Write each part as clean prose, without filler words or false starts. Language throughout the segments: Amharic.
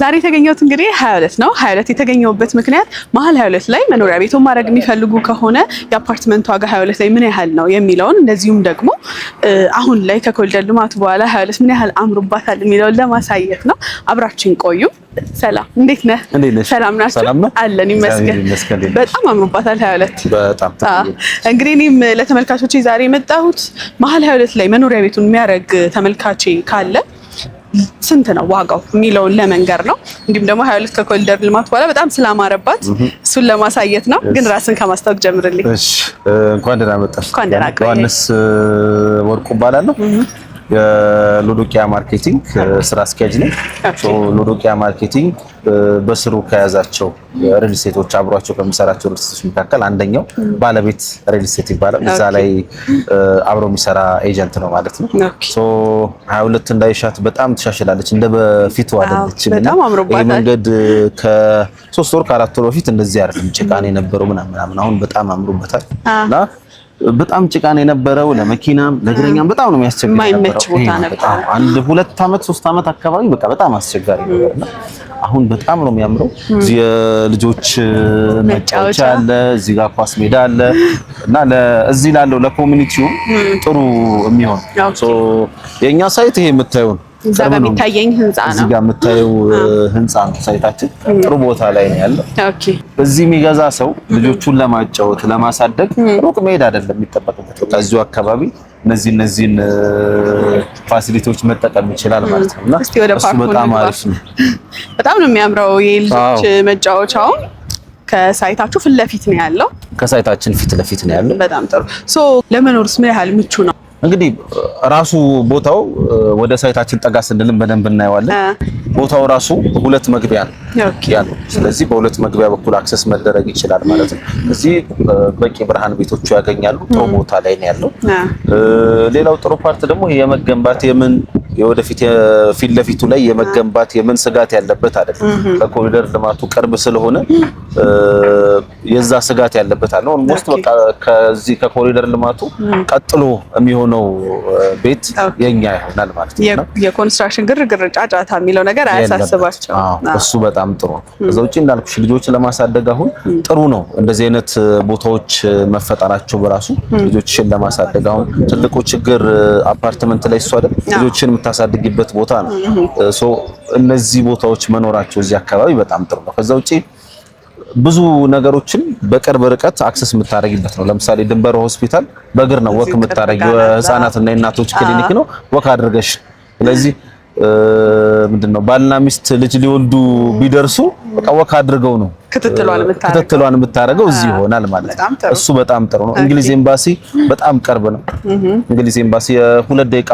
ዛሬ የተገኘሁት እንግዲህ 22 ነው። 22 የተገኘሁበት ምክንያት መሀል 22 ላይ መኖሪያ ቤቱን ማድረግ የሚፈልጉ ከሆነ የአፓርትመንት ዋጋ 22 ላይ ምን ያህል ነው የሚለውን እንደዚሁም ደግሞ አሁን ላይ ከኮሪደር ልማቱ በኋላ 22 ምን ያህል አምሮባታል የሚለውን ለማሳየት ነው። አብራችን ቆዩ። ሰላም፣ እንዴት ነህ? ሰላም ናችሁ? አለን ይመስገን። በጣም አምሮባታል 22 በጣም እንግዲህ እኔም ለተመልካቾቼ ዛሬ የመጣሁት መሀል 22 ላይ መኖሪያ ቤቱን የሚያደርግ ተመልካቼ ካለ ስንት ነው ዋጋው የሚለውን ለመንገር ነው። እንዲሁም ደግሞ 22 ከኮሪደር ልማት በኋላ በጣም ስላማረባት እሱን ለማሳየት ነው። ግን ራስን ከማስታወቅ ጀምርልኝ። እሺ፣ እንኳን ደህና መጣሽ። እንኳን ደህና ቆየህ። ዮሐንስ ወርቁ እባላለሁ። የሎዶቂያ ማርኬቲንግ ስራ አስኪያጅ ነኝ። ሎዶቂያ ማርኬቲንግ በስሩ ከያዛቸው ሪል ስቴቶች አብሯቸው ከሚሰራቸው ሪል ስቴቶች መካከል አንደኛው ባለቤት ሪል ስቴት ይባላል። እዛ ላይ አብሮ የሚሰራ ኤጀንት ነው ማለት ነው። 22 እንዳይሻት በጣም ትሻሽላለች፣ እንደ በፊቱ አይደለችም። ይሄ መንገድ ከ3 ወር ከ4 ወር በፊት እንደዚህ አይደለም፣ ጭቃን የነበረው ምናምን አሁን በጣም አምሮበታል እና በጣም ጭቃን የነበረው ለመኪናም ለእግረኛም በጣም ነው የሚያስቸግረው። ማይመች ቦታ ነበር። አንድ 2 አመት 3 አመት አካባቢ በቃ በጣም አስቸጋሪ ነበርና አሁን በጣም ነው የሚያምረው። እዚህ የልጆች መጫወቻ አለ፣ እዚህ ጋር ኳስ ሜዳ አለ እና ለዚህ ላለው ለኮሚኒቲው ጥሩ የሚሆን የኛ ሳይት ይሄ የምታዩን እዛ ጋር የሚታየኝ ህንጻ ነው። እዚህ ጋር የምታየው ህንጻ ነው ሳይታችን። ጥሩ ቦታ ላይ ነው ያለው። ኦኬ። እዚህ የሚገዛ ሰው ልጆቹን ለማጫወት ለማሳደግ ሩቅ መሄድ አይደለም የሚጠበቅበት። ከዚሁ አካባቢ እነዚህን ፋሲሊቲዎች መጠቀም ይችላል ማለት ነው እና እሱ በጣም አሪፍ ነው። በጣም ነው የሚያምረው። የልጆች መጫወቻው ከሳይታችሁ ፊት ለፊት ነው ያለው። ከሳይታችን ፊት ለፊት ነው ያለው። በጣም ጥሩ። ለመኖርስ ምን ያህል ምቹ ነው? እንግዲህ ራሱ ቦታው ወደ ሳይታችን ጠጋ ስንልም በደንብ እናየዋለን። ቦታው ራሱ 2 መግቢያ ነው ያለው። ስለዚህ በ2 መግቢያ በኩል አክሰስ መደረግ ይችላል ማለት ነው። እዚህ በቂ ብርሃን ቤቶቹ ያገኛሉ። ጥሩ ቦታ ላይ ነው ያለው። ሌላው ጥሩ ፓርት ደግሞ የመገንባት የወደፊት ፊት ለፊቱ ላይ የመገንባት ስጋት ያለበት አይደለም። ከኮሪደር ልማቱ ቅርብ ስለሆነ የዛ ስጋት ያለበት አለ። ኦልሞስት በቃ ከዚህ ከኮሪደር ልማቱ ቀጥሎ የሚሆነው ቤት የኛ ይሆናል ማለት ነው። የኮንስትራክሽን ግርግር ጫጫታ የሚለው ነገር አያሳስባቸው። እሱ በጣም ጥሩ ነው። ከዛ ውጪ እንዳልኩሽ ልጆች ለማሳደግ አሁን ጥሩ ነው እንደዚህ አይነት ቦታዎች መፈጠራቸው በራሱ ልጆችን ለማሳደግ። አሁን ትልቁ ችግር አፓርትመንት ላይ እሱ አይደል ልጆችን የምታሳድግበት ቦታ ነው። እነዚህ ቦታዎች መኖራቸው እዚህ አካባቢ በጣም ጥሩ ነው። ከዛ ውጪ ብዙ ነገሮችን በቅርብ ርቀት አክሰስ የምታረጊበት ነው። ለምሳሌ ድንበር ሆስፒታል በእግር ነው ወክ የምታረጊው። ህፃናትና የእናቶች ክሊኒክ ነው ወክ አድርገሽ። ስለዚህ ምንድነው ባልና ሚስት ልጅ ሊወልዱ ቢደርሱ በቃ ወክ አድርገው ነው ክትትሏን የምታረገው እዚህ ይሆናል ማለት ነው። እሱ በጣም ጥሩ ነው። እንግሊዝ ኤምባሲ በጣም ቅርብ ነው። እንግሊዝ ኤምባሲ የ2 ደቂቃ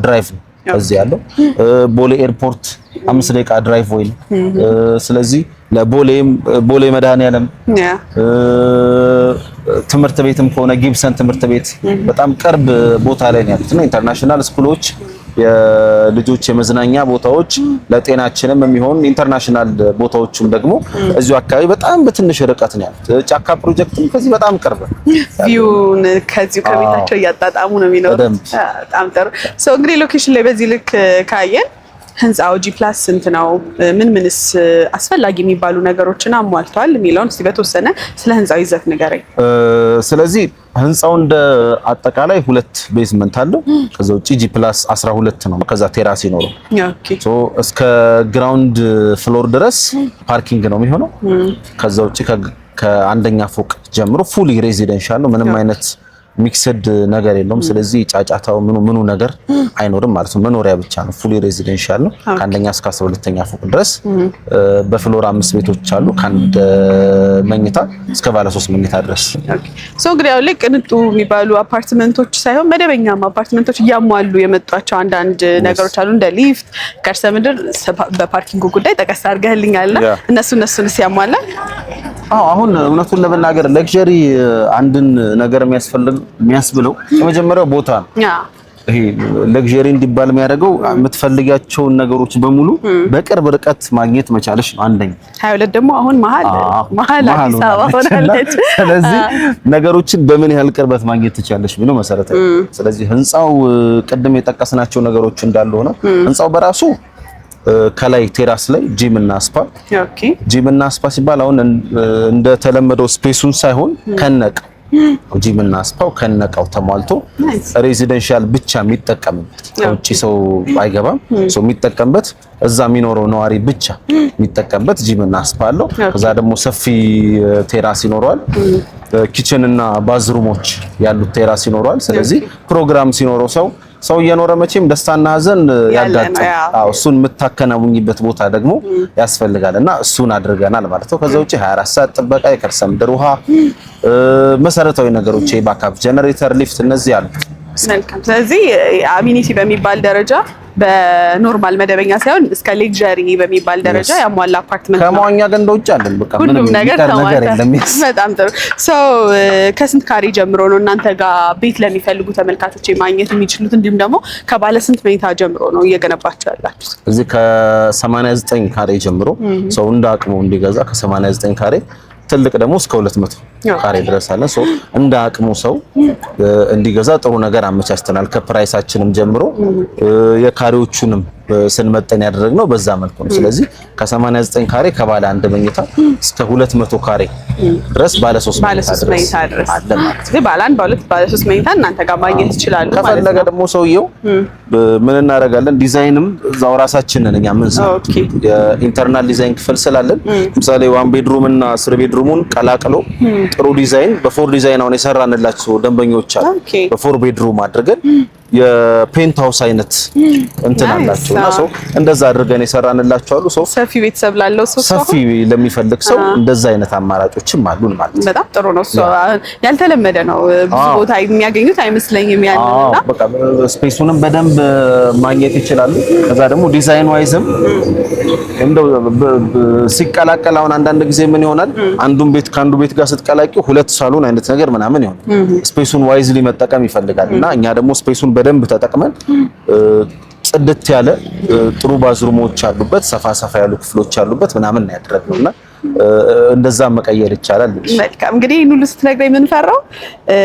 ድራይቭ ነው እዚህ ያለው። ቦሌ ኤርፖርት 5 ደቂቃ ድራይቭ ወይ ነው። ስለዚህ ቦሌ መድኃኒዓለም ትምህርት ቤትም ከሆነ ጊብሰን ትምህርት ቤት በጣም ቅርብ ቦታ ላይ ነው ያሉት። ኢንተርናሽናል ስኩሎች፣ የልጆች የመዝናኛ ቦታዎች፣ ለጤናችንም የሚሆን ኢንተርናሽናል ቦታዎችም ደግሞ እዚሁ አካባቢ በጣም በትንሽ ርቀት ነው ያሉት። ጫካ ፕሮጀክትም ከዚህ በጣም ቅርብ ነው። ቪውን ከዚሁ ከቤታቸው እያጣጣሙ ነው የሚኖሩት። በጣም ጥሩ። እንግዲህ ሎኬሽን ላይ በዚህ ልክ ካየን ህንጻው G+ ስንት ነው? ምንስ አስፈላጊ የሚባሉ ነገሮችን አሟልቷል የሚለውን እስቲ በተወሰነ ስለ ህንጻው ይዘት ንገረኝ። ስለዚህ ህንጻው እንደ አጠቃላይ 2 ቤዝመንት አለው። ከዛ ውጪ G+ 12 ነው። ከዛ ቴራስ ይኖረው። እስከ ግራውንድ ፍሎር ድረስ ፓርኪንግ ነው የሚሆነው። ከዛ ውጪ ከአንደኛ ፎቅ ጀምሮ ፉሊ ሬዚደንሻል ነው። ምንም አይነት ሚክስድ ነገር የለውም። ስለዚህ ጫጫታው ምኑ ነገር አይኖርም ማለት ነው። መኖሪያ ብቻ ነው። ፉሊ ሬዚደንሻል ነው። ከአንደኛ እስከ 12ኛ ፎቅ ድረስ በፍሎር 5 ቤቶች አሉ። ከአንድ መኝታ እስከ ባለ 3 መኝታ ድረስ። እንግዲህ ያው ቅንጡ የሚባሉ አፓርትመንቶች ሳይሆን መደበኛም አፓርትመንቶች እያሟሉ የመጧቸው አንዳንድ ነገሮች አሉ። እንደ ሊፍት፣ ከርሰ ምድር፣ በፓርኪንጉ ጉዳይ ጠቀስ አድርገህልኛልና እነሱንስ ያሟላል? አሁን እውነቱን ለመናገር ለግዠሪ አንድን ነገር የሚያስብለው የመጀመሪያው ቦታ ነው። ይሄ ለግዠሪ እንዲባል የሚያደርገው የምትፈልጋቸውን ነገሮች በሙሉ በቅርብ ርቀት ማግኘት መቻለሽ ነው አንደኛ። 22 ደግሞ አሁን መሀል አዲስ አበባ ሆናለች። ስለዚህ ነገሮችን በምን ያህል ቅርበት ማግኘት ትችላለሽ ብሎ መሰረታዊ። ስለዚህ ህንጻው ቅድም የጠቀስናቸው ነገሮች እንዳሉ ሆነው ህንጻው በራሱ ከላይ ቴራስ ላይ ጂም እና ስፓ። ኦኬ ጂም እና ስፓ ሲባል አሁን እንደተለመደው ስፔሱን ሳይሆን ከነቀው ጂም እና ስፓው ከነቀው ተሟልቶ ሬዚደንሻል ብቻ የሚጠቀምበት ከውጪ ሰው አይገባም። ሰው የሚጠቀምበት እዛ የሚኖረው ነዋሪ ብቻ የሚጠቀምበት ጂም እና ስፓ አለው። ከዛ ደግሞ ሰፊ ቴራስ ይኖረዋል። ኪችን እና ባዝሩሞች ያሉት ቴራስ ይኖረዋል። ስለዚህ ፕሮግራም ሲኖረው ሰው እየኖረ መቼም ደስታና ሀዘን ያጋጥማል። እሱን የምታከናውኝበት ቦታ ደግሞ ያስፈልጋል እና እሱን አድርገናል ማለት ነው። ከዛ ውጪ 24 ሰዓት ጥበቃ፣ የከርሰ ምድር ውሃ፣ መሰረታዊ ነገሮች የባካፕ ጀነሬተር፣ ሊፍት እነዚህ አሉ። መልካም። ስለዚህ አሚኒቲ በሚባል ደረጃ በኖርማል መደበኛ ሳይሆን እስከ ሌክዠሪ በሚባል ደረጃ ያሟላ አፓርትመንት ነው። ከመዋኛ ገንዳ ውጭ አይደል? በቃ ሁሉም ነገር የለም። በጣም ጥሩ። ከስንት ካሬ ጀምሮ ነው እናንተ ጋር ቤት ለሚፈልጉ ተመልካቾች ማግኘት የሚችሉት? እንዲሁም ደግሞ ከባለ ስንት መኝታ ጀምሮ ነው እየገነባችሁ ያላችሁት? እዚህ ከ89 ካሬ ጀምሮ ሰው እንደ አቅሙ እንዲገዛ ከ89 ካሬ ትልቅ ደግሞ እስከ 200 ካሬ ድረስ አለ። እንደ አቅሙ ሰው እንዲገዛ ጥሩ ነገር አመቻችተናል። ከፕራይሳችንም ጀምሮ የካሬዎቹንም ስንመጠን ያደረግነው በዛ መልኩ ነው። ስለዚህ ከ89 ካሬ ከባለ አንድ መኝታ እስከ 200 ካሬ ድረስ ባለ 3 መኝታ ድረስ አለ ማለት ነው። ባለ አንድ፣ ባለ 2፣ ባለ 3 መኝታ እናንተ ጋር ማግኘት ይችላሉ ማለት ነው። ከፈለገ ደግሞ ሰውየው ምን እናደርጋለን? ዲዛይንም እዛው ራሳችንን እኛ ምን የኢንተርናል ዲዛይን ክፍል ስላለን ለምሳሌ 1 ቤድሩም እና 3 ቤድሩሙን ቀላቅሎ ጥሩ ዲዛይን በ4 ዲዛይን አሁን የሰራንላቸው ደንበኞች አሉ። በ4 ቤድሩም አድርገን የፔንት ሃውስ አይነት እንትን አላቸው እና ሰው እንደዛ አድርገን የሰራንላቸው አሉ። ሰው ሰፊ ቤተሰብ ላለው ሰው ሰፊ ለሚፈልግ ሰው እንደዛ አይነት አማራጮችም አሉን ማለት ነው። በጣም ጥሩ ነው። ያልተለመደ ነው። ብዙ ቦታ የሚያገኙት አይመስለኝም ያንንና በቃ ስፔሱንም በደንብ ማግኘት ይችላሉ። ከዛ ደግሞ ዲዛይን ዋይዝም እንደው ሲቀላቀል አሁን አንዳንድ ጊዜ ምን ይሆናል? አንዱን ቤት ከአንዱ ቤት ጋር ስትቀላቂው 2 ሳሎን አይነት ነገር ምናምን ይሆናል። ስፔሱን ዋይዝሊ መጠቀም ይፈልጋል እና እኛ ደግሞ ስፔሱን በደንብ ተጠቅመን ጽድት ያለ ጥሩ ባዝሩሞች አሉበት፣ ሰፋ ያሉ ክፍሎች አሉበት ምናምን ነው ያደረግነውና እንደዛ መቀየር ይቻላል። መልካም። እንግዲህ ይሄን ሁሉ ስትነግረኝ ምን ፈራው?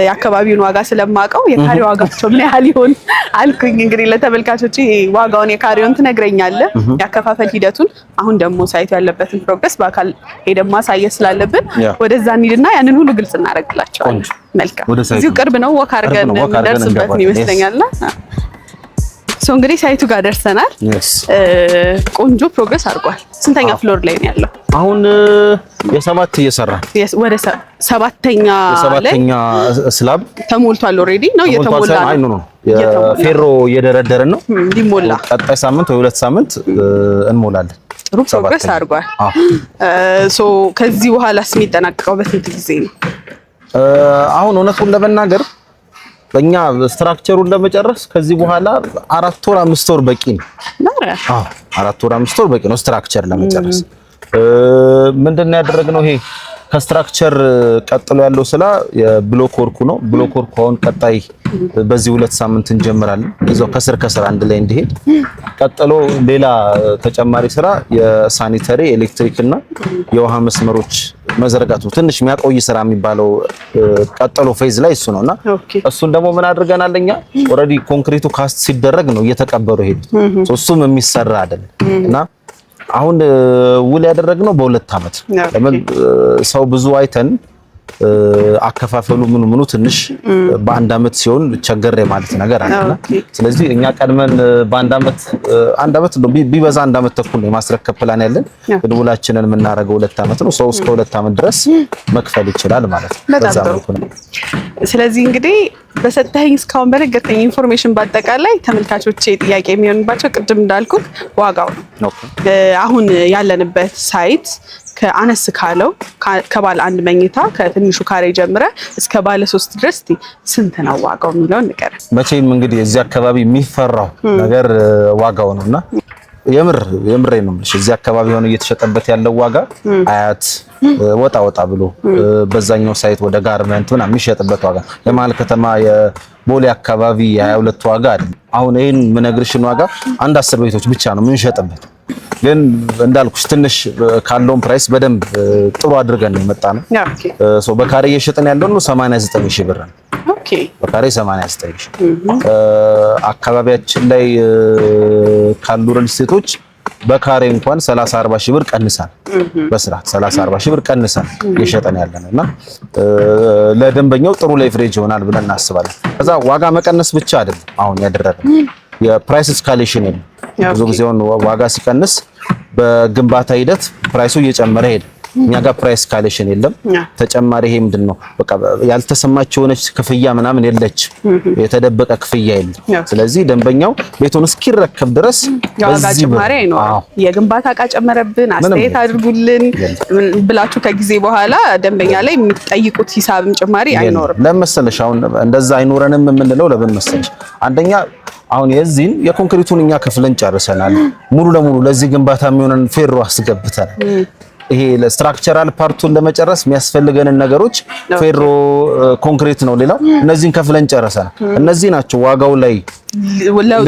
የአካባቢውን ዋጋ ስለማውቀው የካሬ ዋጋቸው ምን ያህል ይሆን አልኩኝ። እንግዲህ ለተመልካቾች ዋጋውን የካሬውን ትነግረኛለህ፣ ያከፋፈል ሂደቱን፣ አሁን ደግሞ ሳይቱ ያለበትን ፕሮግረስ በአካል ሄደን ማሳየት ስላለብን ወደዛ እንሂድና ያንን ሁሉ ግልጽ እናደርግላቸዋለን። መልካም። እዚሁ ቅርብ ነው፣ ወክ አድርገን እንደርስበት ይመስለኛል። እንግዲህ ሳይቱ ጋር ደርሰናል። ቆንጆ ፕሮግረስ አድርጓል። ስንተኛ ፍሎር ላይ ነው ያለው? አሁን የ7 እየሰራ ወደ ሰባተኛ ስላብ ተሞልቷል። ኦሬዲ ነው እየተሞላ ነው። የፌሮ እየደረደርን ነው። እንዲሞላ ቀጣይ ሳምንት ወይ 2 ሳምንት እንሞላለን። ጥሩ ፕሮግረስ አድርጓል። ከዚህ በኋላስ የሚጠናቀቀው በስንት ጊዜ ነው? አሁን እውነቱን ለመናገር በእኛ ስትራክቸሩን ለመጨረስ ከዚህ በኋላ 4 ወር 5 ወር በቂ ነው። 4 ወር 5 ወር በቂ ነው ስትራክቸር ለመጨረስ። ምንድነው ያደረግነው? ይሄ ከስትራክቸር ቀጥሎ ያለው ስራ የብሎክ ወርኩ ነው። ብሎክ ወርኩ አሁን ቀጣይ በዚህ 2 ሳምንት እንጀምራለን። እዛው ከስር አንድ ላይ እንዲሄድ ቀጥሎ ሌላ ተጨማሪ ስራ የሳኒተሪ ኤሌክትሪክ እና የውሃ መስመሮች መዘርጋቱ ትንሽ የሚያቆይ ስራ የሚባለው ቀጥሎ ፌዝ ላይ እሱ ነውና እሱን ደግሞ ምን አድርገናል? እኛ ኦሬዲ ኮንክሪቱ ካስት ሲደረግ ነው እየተቀበሩ ሄዱት። እሱም የሚሰራ አይደለም እና አሁን ውል ያደረግነው በ2 አመት። ለምን ሰው ብዙ አይተን አከፋፈሉ ምኑ ትንሽ በአንድ አመት ሲሆን ቸገረ ማለት ነገር አለና ስለዚህ እኛ ቀድመን በአንድ አመት ነው ቢበዛ 1 አመት ተኩል ነው የማስረከብ ፕላን ያለን። ውላችንን የምናደርገው 2 አመት ነው። ሰው እስከ 2 አመት ድረስ መክፈል ይችላል ማለት ነው። በዛ መልኩ ነው። ስለዚህ እንግዲህ በሰጠኝ እስካሁን በነገርከኝ ኢንፎርሜሽን በአጠቃላይ ተመልካቾቼ ጥያቄ የሚሆንባቸው ቅድም እንዳልኩት ዋጋው ነው። አሁን ያለንበት ሳይት ከአነስ ካለው ከባለ አንድ መኝታ ከትንሹ ካሬ ጀምረ እስከ ባለ 3 ድረስ ስንት ነው ዋጋው የሚለውን ንገረን። መቼም እንግዲህ እዚህ አካባቢ የሚፈራው ነገር ዋጋው ነውና የምሬ ነው የምልሽ። እዚህ አካባቢ ሆነ እየተሸጠበት ያለው ዋጋ አያት ወጣ ብሎ በዛኛው ሳይት ወደ ጋርመንት እና የሚሸጥበት ዋጋ የመሀል ከተማ የቦሌ አካባቢ የ22 ዋጋ አይደል። አሁን ይሄን ምነግርሽን ዋጋ አንድ 10 ቤቶች ብቻ ነው የምንሸጥበት ግን እንዳልኩሽ ትንሽ ካለውን ፕራይስ በደንብ ጥሩ አድርገን የመጣ ነው። ሶ በካሬ እየሸጠን ያለው ነው 89000 ብር ነው። ኦኬ በካሬ 89000 አካባቢያችን ላይ ካሉ ሪል ስቴቶች በካሬ እንኳን 30-40 ሺህ ብር ቀንሳል። በስራት 30-40 ሺህ ብር ቀንሳል እየሸጠን ያለነውና ለደንበኛው ጥሩ ሌቨሬጅ ይሆናል ብለን እናስባለን። ከዛ ዋጋ መቀነስ ብቻ አይደለም አሁን ያደረግነው የፕራይስ እስካሌሽን ነው። ብዙ ጊዜ ዋጋ ሲቀንስ በግንባታ ሂደት ፕራይሱ እየጨመረ ሄደ። እኛ ጋር ፕራይስ እስካሌሽን የለም። ተጨማሪ ይሄ ምንድነው በቃ ያልተሰማች የሆነች ክፍያ ምናምን የለች፣ የተደበቀ ክፍያ የለም። ስለዚህ ደንበኛው ቤቱን እስኪረከብ ድረስ ዋጋ ጭማሪ ነው። የግንባታ ዕቃ ጨመረብን አስተያየት አድርጉልን ብላችሁ ከጊዜ በኋላ ደንበኛ ላይ የምትጠይቁት ሂሳብም ጭማሪ አይኖርም። ለምሳሌ አሁን እንደዛ አይኖረንም የምንለው ለምን መሰለሽ? አንደኛ አሁን የዚህን የኮንክሪቱን እኛ ከፍለን ጨርሰናል። ሙሉ ለሙሉ ለዚህ ግንባታ የሚሆነን ፌሮ አስገብተናል። ይሄ ለስትራክቸራል ፓርቱን ለመጨረስ የሚያስፈልገንን ነገሮች ፌሮ፣ ኮንክሪት ነው። ሌላው እነዚህን ከፍለን ጨርሰናል። እነዚህ ናቸው ዋጋው ላይ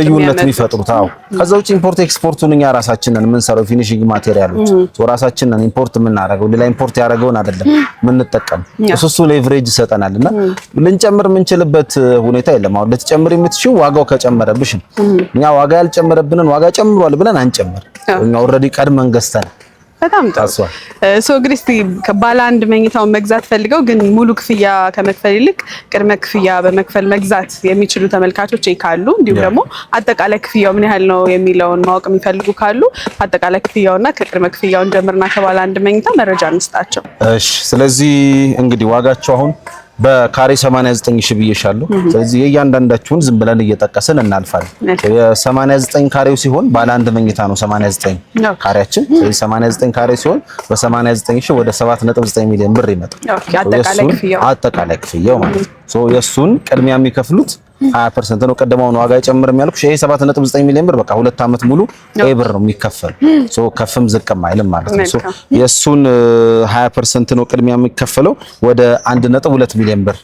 ልዩነት የሚፈጥሩት። አዎ ከዛ ውጭ ኢምፖርት ኤክስፖርቱን እኛ ራሳችንን የምንሰራው ፊኒሺንግ ማቴሪያሎች ራሳችንን ኢምፖርት የምናደርገው ሌላ ኢምፖርት ያደረገውን አይደለም የምንጠቀም። እሱ ሌቨሬጅ ይሰጠናልና ልንጨምር የምንችልበት ሁኔታ የለም። አሁን ልትጨምር የምትችይው ዋጋው ከጨመረብሽ ነው። እኛ ዋጋ ያልጨመረብንን ዋጋ ጨምሯል ብለን አንጨምር። እኛ ኦልሬዲ ቀድመን ገዝተን በጣም ጥሩ። እንግዲህ ባለ አንድ መኝታውን መግዛት ፈልገው ግን ሙሉ ክፍያ ከመክፈል ይልቅ ቅድመ ክፍያ በመክፈል መግዛት የሚችሉ ተመልካቾች ካሉ እንዲሁም ደግሞ አጠቃላይ ክፍያው ምን ያህል ነው የሚለውን ማወቅ የሚፈልጉ ካሉ አጠቃላይ ክፍያውና ከቅድመ ክፍያውን ጀምርና ከባለ አንድ መኝታ መረጃ እንስጣቸው። እሺ፣ ስለዚህ እንግዲህ ዋጋቸው አሁን በካሬ 89000 ብዬሻለሁ። ስለዚህ የእያንዳንዳችሁን ዝም ብለን እየጠቀስን እናልፋለን። የ89 ካሬው ሲሆን ባለ አንድ መኝታ ነው 89 ካሬያችን። ስለዚህ 89 ካሬ ሲሆን በ89000 ወደ 7.9 ሚሊዮን ብር ይመጣል። አጠቃላይ ክፍያው ማለት ነው። የሱን ቅድሚያ የሚከፍሉት 20% ነው። ቀደማውን ዋጋ አይጨምርም ያልኩሽ ይሄ 7.9 ሚሊዮን ብር በቃ 2 አመት ሙሉ ብር ነው የሚከፈል። ከፍም ዝቅም አይልም ማለት ነው። የሱን 20% ነው ቅድሚያ የሚከፈለው ወደ 1.2 ሚሊዮን ብር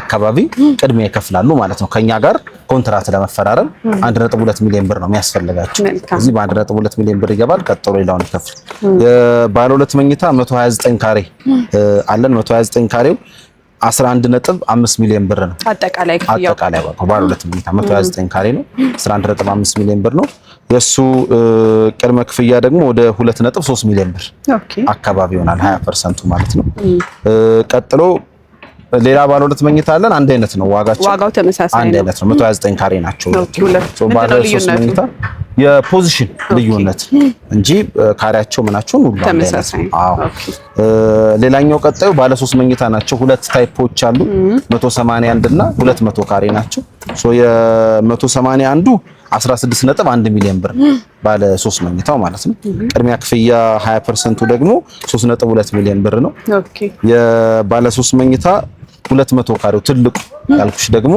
አካባቢ ቅድሚያ ይከፍላሉ ማለት ነው። ከኛ ጋር ኮንትራት ለመፈራረም 1.2 ሚሊዮን ብር ነው የሚያስፈልጋቸው። እዚህ በ1.2 ሚሊዮን ብር ይገባል። ቀጥሎ ሌላውን ይከፍል። የባለ ሁለት መኝታ 129 ካሬ አለን። 129 ካሬው 11.5 ሚሊዮን ብር ነው አጠቃላይ ክፍያው። አጠቃላይ ዋጋው ባለ ሁለት መኝታ 129 ካሬ ነው 11.5 ሚሊዮን ብር ነው። የሱ ቅድመ ክፍያ ደግሞ ወደ 2.3 ሚሊዮን ብር አካባቢ ይሆናል 20% ማለት ነው። ቀጥሎ ሌላ ባለ ሁለት መኝታ አለን። አንድ አይነት ነው ዋጋው ተመሳሳይ ነው። አንድ አይነት ነው 129 ካሬ ናቸው። ባለ ሶስት መኝታ የፖዚሽን ልዩነት እንጂ ካሬያቸው ምናቸውን ሁሉ ተመሳሳይ። አዎ ሌላኛው ቀጣዩ ባለ 3 መኝታ ናቸው። ሁለት ታይፖች አሉ 181 እና 200 ካሬ ናቸው። የ181ዱ 16.1 ሚሊዮን ብር ባለ 3 መኝታው ማለት ነው። ቅድሚያ ክፍያ 20%ቱ ደግሞ 3.2 ሚሊዮን ብር ነው። የባለ 3 መኝታ 200 ካሬው ትልቁ ያልኩሽ ደግሞ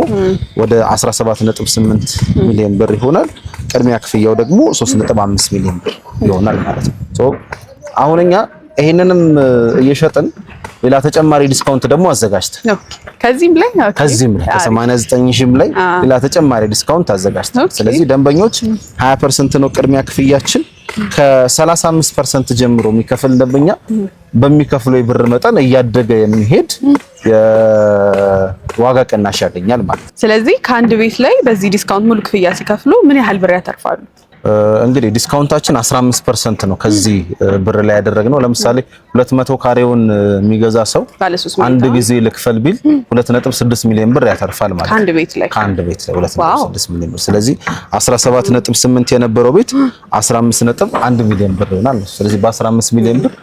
ወደ 17.8 ሚሊዮን ብር ይሆናል። ቅድሚያ ክፍያው ደግሞ 3.5 ሚሊዮን ብር ይሆናል ማለት ነው። አሁን እኛ ይሄንንም እየሸጥን ሌላ ተጨማሪ ዲስካውንት ደግሞ አዘጋጅተን ከዚህም ላይ ከ89000 ላይ ሌላ ተጨማሪ ዲስካውንት አዘጋጅተን፣ ስለዚህ ደንበኞች 20% ነው ቅድሚያ ክፍያችን። ከ35% ጀምሮ የሚከፍል ደንበኛ በሚከፍለው የብር መጠን እያደገ የሚሄድ የዋጋ ቅናሽ ያገኛል ማለት ነው። ስለዚህ ከአንድ ቤት ላይ በዚህ ዲስካውንት ሙሉ ክፍያ ሲከፍሉ ምን ያህል ብር ያተርፋሉ? እንግዲህ ዲስካውንታችን 15% ነው ከዚህ ብር ላይ ያደረግነው። ለምሳሌ 200 ካሬውን የሚገዛ ሰው አንድ ጊዜ ልክፈል ቢል 2.6 ሚሊዮን ብር ያተርፋል ማለት ነው። ከአንድ ቤት ላይ 2.6 ሚሊዮን ብር። ስለዚህ 17.8 የነበረው ቤት 15.1 ሚሊዮን ብር ይሆናል። ስለዚህ በ15 ሚሊዮን ብር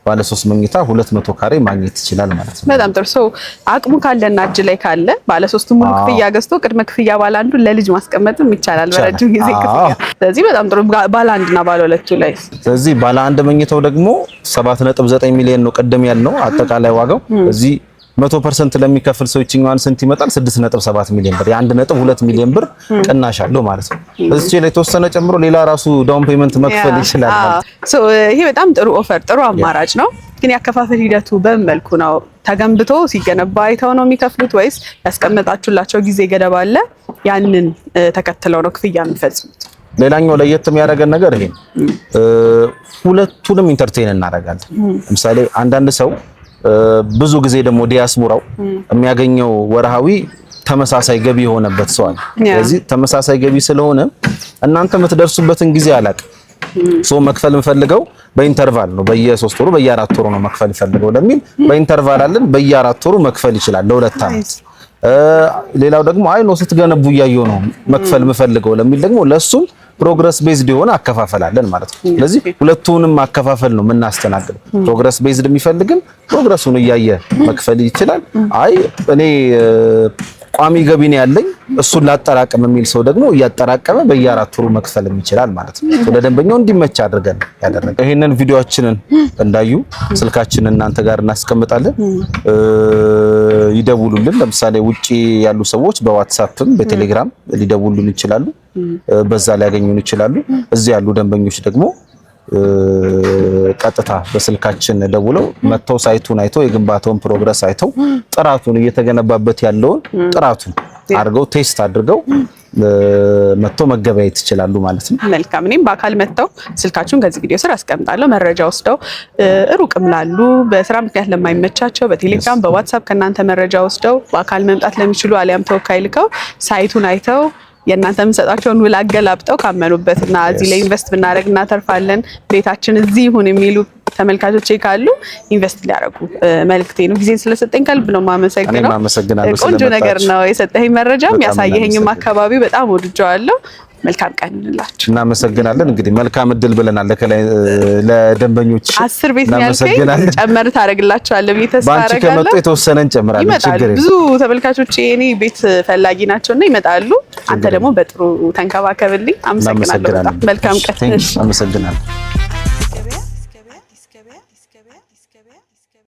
ባለ 3 መኝታ 200 ካሬ ማግኘት ይችላል ማለት ነው። በጣም ጥሩ። አቅሙ ካለና እጅ ላይ ካለ ባለ 3 ሙሉ ክፍያ ገዝቶ ቅድመ ክፍያ ባለ አንዱ ለልጅ ማስቀመጥም ይቻላል በረጅም ጊዜ ክፍያ። ስለዚህ በጣም ጥሩ። ባለ አንድና ባለ ሁለቱ ላይ ስለዚህ ባለ አንድ መኝታው ደግሞ 7.9 ሚሊዮን ነው ቀደም ያልነው አጠቃላይ ዋጋው። እዚህ 100% ለሚከፍል ሰው ይችኛዋን ስንት ይመጣል? 6.7 ሚሊዮን ብር። የ1.2 ሚሊዮን ብር ቅናሽ አለው ማለት ነው። እዚህ ላይ ተወሰነ ጨምሮ ሌላ ራሱ ዳውን ፔመንት መክፈል ይችላል ማለት ነው። ይሄ በጣም ጥሩ ኦፈር፣ ጥሩ አማራጭ ነው። ግን ያከፋፈል ሂደቱ በምን መልኩ ነው? ተገንብቶ ሲገነባ አይተው ነው የሚከፍሉት ወይስ ያስቀመጣችሁላቸው ጊዜ ገደብ አለ? ያንን ተከትለው ነው ክፍያ የሚፈጽሙት? ሌላኛው ለየት የሚያደርገን ነገር ይሄ ሁለቱንም ኢንተርቴይን እናደርጋለን። ለምሳሌ አንዳንድ ሰው ብዙ ጊዜ ደግሞ ዲያስፖራው የሚያገኘው ወርሃዊ ተመሳሳይ ገቢ የሆነበት ሰው አለ። ስለዚህ ተመሳሳይ ገቢ ስለሆነ እናንተ የምትደርሱበትን ጊዜ አላውቅም። መክፈል የምፈልገው በኢንተርቫል ነው፣ በየ3 ወሩ በየ4 ወሩ ነው መክፈል ፈልገው ለሚል በኢንተርቫል አለን። በየ4 ወሩ መክፈል ይችላል ለ2 አመት። ሌላው ደግሞ አይ ነው ስትገነቡ እያየው ነው መክፈል የምፈልገው ለሚል ደግሞ ለሱም ፕሮግረስ ቤዝድ የሆነ አከፋፈላለን ማለት ነው። ስለዚህ ሁለቱንም አከፋፈል ነው የምናስተናግደው። ፕሮግረስ ቤዝድ የሚፈልግም ፕሮግረሱን እያየ መክፈል ይችላል። አይ እኔ ቋሚ ገቢ ነው ያለኝ እሱን ላጠራቀም የሚል ሰው ደግሞ እያጠራቀመ በየ4 ወሩ መክፈል ይችላል ማለት ነው። ለደንበኛው እንዲመች አድርገን ያደረገ። ይሄንን ቪዲዮአችንን እንዳዩ ስልካችንን እናንተ ጋር እናስቀምጣለን፣ ይደውሉልን። ለምሳሌ ውጪ ያሉ ሰዎች በዋትስአፕም በቴሌግራም ሊደውሉልን ይችላሉ፣ በዛ ላይ ያገኙን ይችላሉ። እዚህ ያሉ ደንበኞች ደግሞ ቀጥታ በስልካችን ደውለው መተው ሳይቱን አይተው የግንባታውን ፕሮግረስ አይተው ጥራቱን እየተገነባበት ያለውን ጥራቱን አድርገው ቴስት አድርገው መተው መገበያየት ይችላሉ ማለት ነው። መልካም። እኔም በአካል መተው ስልካችሁን ከዚህ ቪዲዮ ስር አስቀምጣለሁ። መረጃ ወስደው ሩቅም ላሉ በስራ ምክንያት ለማይመቻቸው በቴሌግራም በዋትስአፕ ከናንተ መረጃ ወስደው በአካል መምጣት ለሚችሉ አሊያም ተወካይ ልከው ሳይቱን አይተው የእናንተ የምሰጣቸውን ውል አገላብጠው ካመኑበትና እዚህ ላይ ኢንቨስት ብናደርግ እናተርፋለን ቤታችን እዚህ ይሁን የሚሉ ተመልካቾቼ ካሉ ኢንቨስት ሊያደርጉ መልክቴ ነው። ጊዜን ስለሰጠኝ ከልብ ነው የማመሰግነው። ቆንጆ ነገር ነው የሰጠኸኝ መረጃም ያሳየኸኝም አካባቢ በጣም ወድጄዋለሁ። መልካም ቀን እንላችሁ። እናመሰግናለን። እንግዲህ መልካም እድል ብለናል ለደንበኞች 10 ቤት ያልከኝ ጨመር ታደርግላችኋለህ ብዬ ተስፋ አደርጋለሁ። ባንቺ ከመጡ የተወሰነ እንጨምራለን። ችግር የለም። ብዙ ተመልካቾች እኔ ቤት ፈላጊ ናቸውና ይመጣሉ። አንተ ደግሞ በጥሩ ተንከባከብልኝ። አመሰግናለሁ። መልካም ቀን። አመሰግናለሁ።